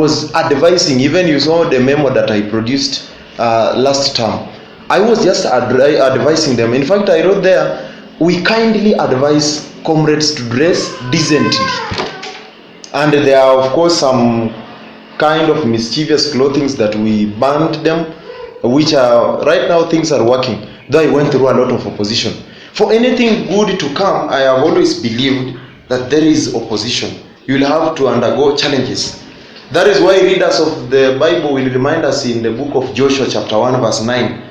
was advising. Even you saw the memo that I produced last term. I was just advising them. In fact, I wrote there, we kindly advise comrades to dress decently. And there are, of course, some kind of mischievous clothing that we banned them, which are, right now things are working, though I went through a lot of opposition. For anything good to come, I have always believed that there is opposition. You will have to undergo challenges. That is why readers of the Bible will remind us in the book of Joshua chapter 1 verse 9.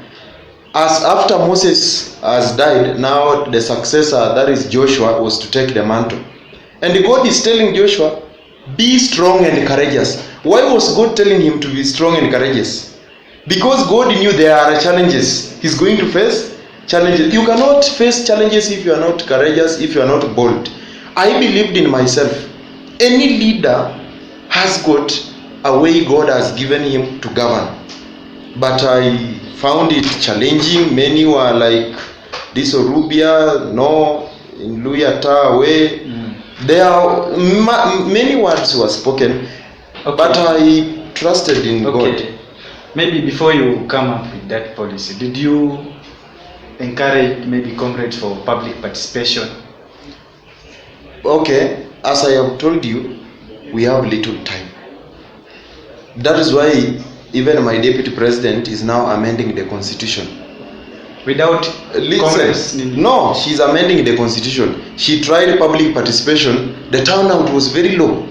As after Moses has died, now the successor, that is Joshua, was to take the mantle. And God is telling Joshua, be strong and courageous. Why was God telling him to be strong and courageous? Because God knew there are challenges. He's going to face challenges. You cannot face challenges if you are not courageous, if you are not bold. I believed in myself. Any leader has got a way God has given him to govern. But I found it challenging. Many were like, this Orubia, no, in Luyata way. There are many words were spoken, but I trusted in God. Maybe before you come up with that policy, did you encourage maybe comrades for public participation? Okay, as I have told you, we have little time. That is why even my deputy president is now amending the constitution. Without comrades? No, she's amending the constitution. She tried public participation. The turnout was very low.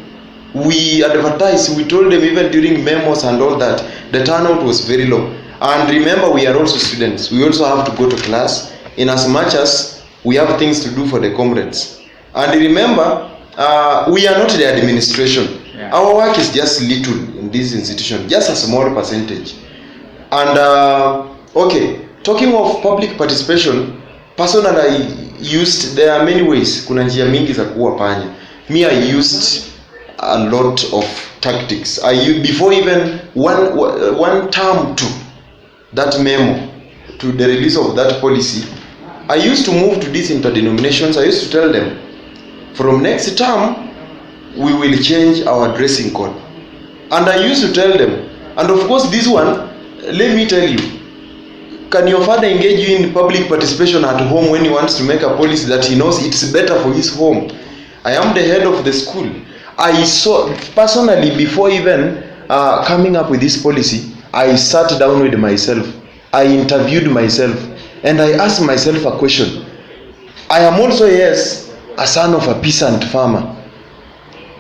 We advertised, we told them even during memos and all that, the turnout was very low. And remember, we are also students. We also have to go to class in as much as we have things to do for the comrades. And remember, we are not the administration. Yeah. Our work is just little in this institution, just a small percentage. And okay, talking of public participation, personally I used, there are many ways. Kuna njia mingi za kuwa panya. Me, I used a lot of tactics. Before even one term to that memo, to the release of that policy, I used to move to these interdenominations. I used to tell them, from next term, we will change our dressing code. And I used to tell them, and of course this one, let me tell you, can your father engage you in public participation at home when he wants to make a policy that he knows it's better for his home? I am the head of the school. I saw, personally, before even coming up with this policy, I sat down with myself. I interviewed myself. And I asked myself a question. I am also, yes, a son of a peasant farmer.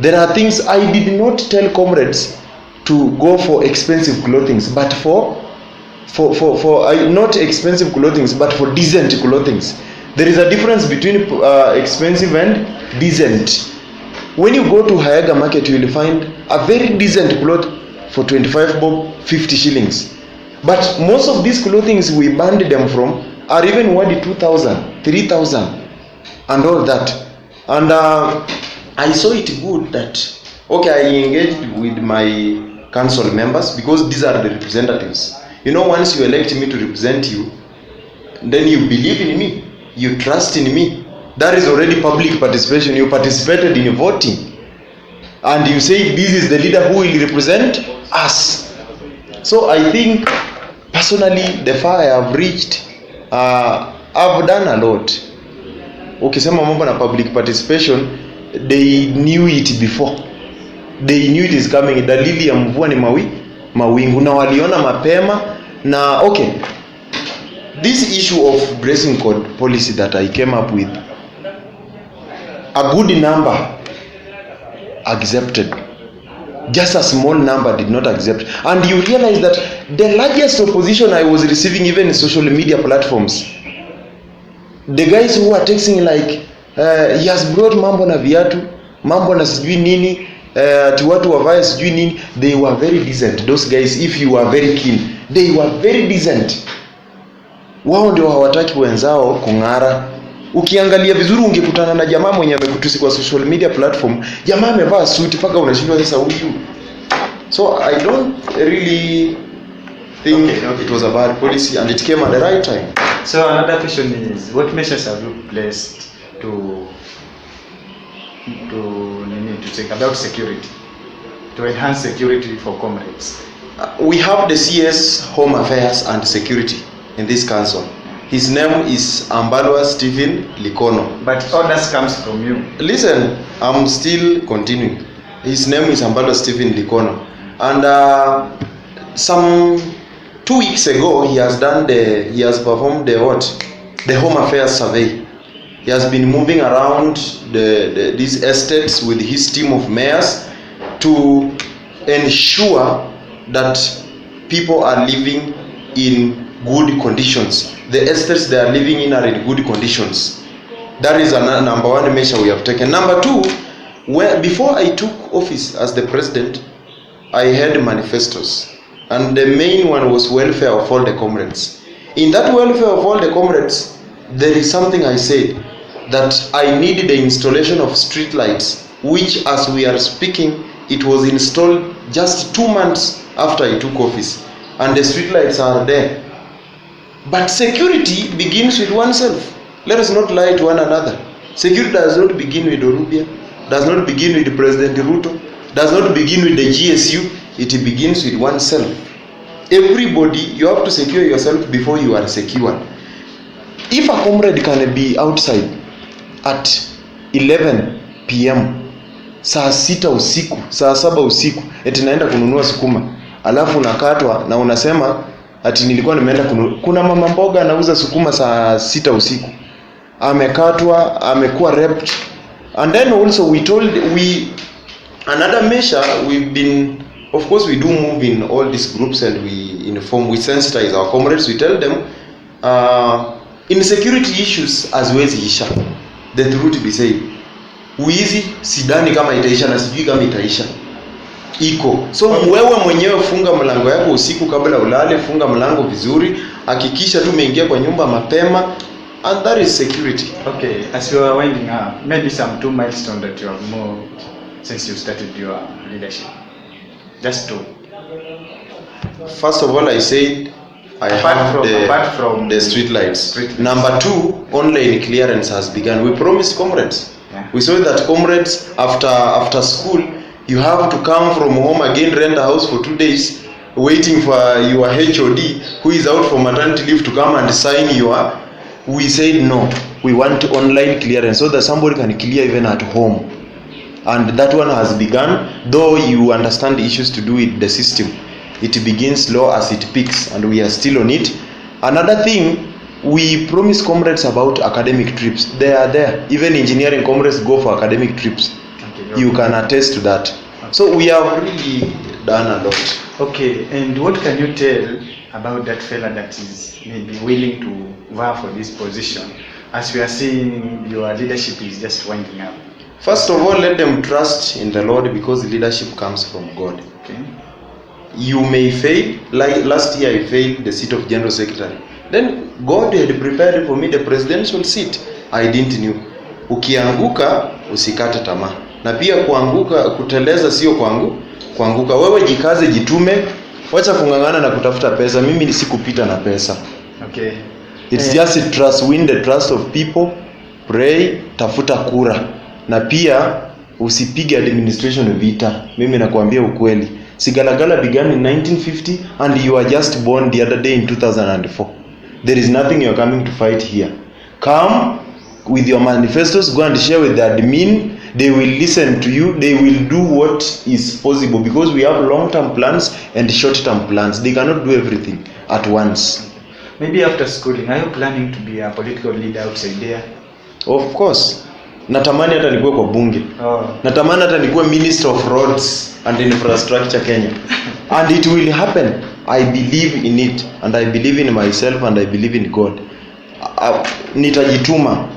There are things I did not tell comrades to go for expensive clothing, but for not expensive clothing, but for decent clothing. There is a difference between expensive and decent. When you go to Hayaga market, you will find a very decent cloth for 25 bob, 50 shillings. But most of these clothing we banned them from are even worth 2,000, 3,000 and all that. And I saw it good that, okay, I engaged with my council members because these are the representatives. You know, once you elect me to represent you, then you believe in me, you trust in me. That is already public participation. You participated in voting. And you say this is the leader who will represent us. So I think, personally, the far I have reached, I've done a lot. Ukisema mambo na public participation, they knew it before. They knew it is coming. Dalili ya mvua ni mawingu na waliona mapema. Na okay, this issue of dressing code policy that I came up with, a good number accepted. Just a small number did not accept. And you realize that the largest opposition I was receiving even in social media platforms, the guys who are texting like, he has brought mambo na viatu, mambo na sijui nini, ati watu wavae sijui nini. They were very decent. Those guys, if you are very keen, they were very decent. Wao ndio hawataki wenzao kung'ara. Ukiangalia vizuri ungekutana na jamaa mwenye amekutusi kwa social media platform, jamaa amevaa suit paka unashindwa sasa huyu. So I don't really think it was a bad policy and it came at the right time. So another question is, what measures have you placed to take about security? to enhance security for comrades? We have the CS Home Affairs and Security in this council. His name is Ambalwa Stephen Likono. But orders comes from you. Listen, I'm still continuing. His name is Ambalwa Stephen Likono. And some 2 weeks ago, he has performed the Home Affairs survey. He has been moving around these estates with his team of mayors to ensure that people are living in good conditions. The estates they are living in are in good conditions. That is number one measure we have taken. Number two, before I took office as the president, I had manifestos, and the main one was welfare of all the comrades. In that welfare of all the comrades, there is something I said, that I needed the installation of street lights, which as we are speaking, it was installed just 2 months after I took office, and the street lights are there. But security begins with oneself. Let us not lie to one another. Security does not begin with Orubia, does not begin with President Ruto, does not begin with the GSU. It begins with oneself. Everybody, you have to secure yourself before you are secure. If a comrade can be outside at 11 p.m, saa 6 usiku, saa 7 usiku, eti naenda kununua sukuma, alafu unakatwa na unasema ati nilikuwa nimeenda kuna mama mboga anauza sukuma saa 6 usiku, amekatwa, amekuwa raped. And then also another measure we've been, of course we do move in all these groups, and we sensitize our comrades. We tell them insecurity issues haziwezi isha. The truth be said, uizi sidani kama itaisha na sijui kama itaisha, iko. So wewe mwenyewe funga mlango yako usiku kabla ulale, funga mlango vizuri, hakikisha tu umeingia kwa nyumba mapema, and that is security. Okay, as you are winding up, maybe some 2 milestones that you have moved since you started your leadership. Just 2. First of all, I said apart from the street lights. Number 2, online clearance has begun. We promised comrades. Yeah. We saw that comrades, after school, you have to come from home again, rent a house for 2 days, waiting for your HOD who is out for maternity leave to come and sign your. We said no, we want online clearance so that somebody can clear even at home, and that one has begun. Though you understand the issues to do with the system, it begins slow as it peaks, and we are still on it. Another thing, we promise comrades about academic trips. They are there. Even engineering comrades go for academic trips. Okay, you can attest to that. Okay. So we have really done a lot. Okay, and what can you tell about that fella that is maybe willing to vie for this position, as we are seeing your leadership is just winding up? First of all, let them trust in the Lord, because leadership comes from God. Okay. You may fail. Like last year I failed the seat of General Secretary. Then God had prepared for me the presidential seat. I didn't know. Ukianguka usikate tamaa. Na pia kuteleza sio kuanguka. Wewe jikaze, jitume, wacha kungangana na kutafuta pesa. Mimi sikupita na pesa. Okay. It's just a trust, win the trust of people, pray, tafuta kura. Na pia usipige administration vita. Mimi nakwambia ukweli. Sigalagala began in 1950 and you are just born the other day in 2004. There is nothing you are coming to fight here. Come with your manifestos, go and share with the admin. They will listen to you. They will do what is possible, because we have long-term plans and short-term plans. They cannot do everything at once. Maybe after schooling, are you planning to be a political leader outside there? Of course. Natamani hata nikuwe kwa bunge. Natamani hata nikuwe Minister of Roads and Infrastructure Kenya. And it will happen. I believe in it, and I believe in myself, and I believe in God. Nitajituma,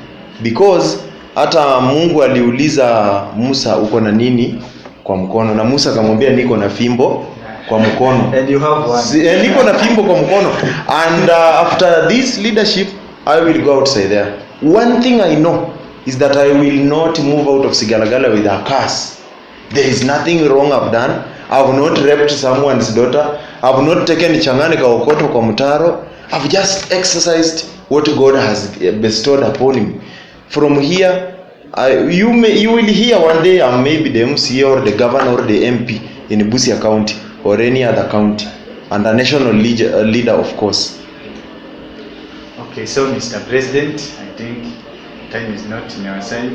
because hata Mungu aliuliza Musa, uko na nini kwa mkono? Na Musa akamwambia niko na fimbo kwa mkono. And you have one. Niko na fimbo kwa mkono. And after this leadership, I will go outside there. One thing I know is that I will not move out of Sigalagala with a curse. There is nothing wrong I've done. I have not raped someone's daughter. I have not taken changani kaokoto kwa mtaro. I've just exercised what God has bestowed upon me. From here, you will hear one day I'm maybe the MCA or the governor or the MP. in Busia County or any other county, and a national leader of course. Okay, so Mr. President, I think time is not in our side,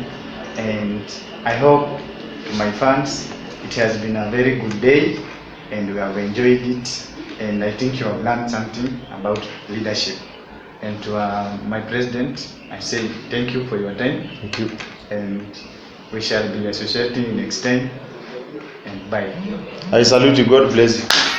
and I hope to my fans it has been a very good day and we have enjoyed it, and I think you have learned something about leadership. And to my president, I say thank you for your time. Thank you. And we shall be associating next time, and bye. I salute you. God bless you.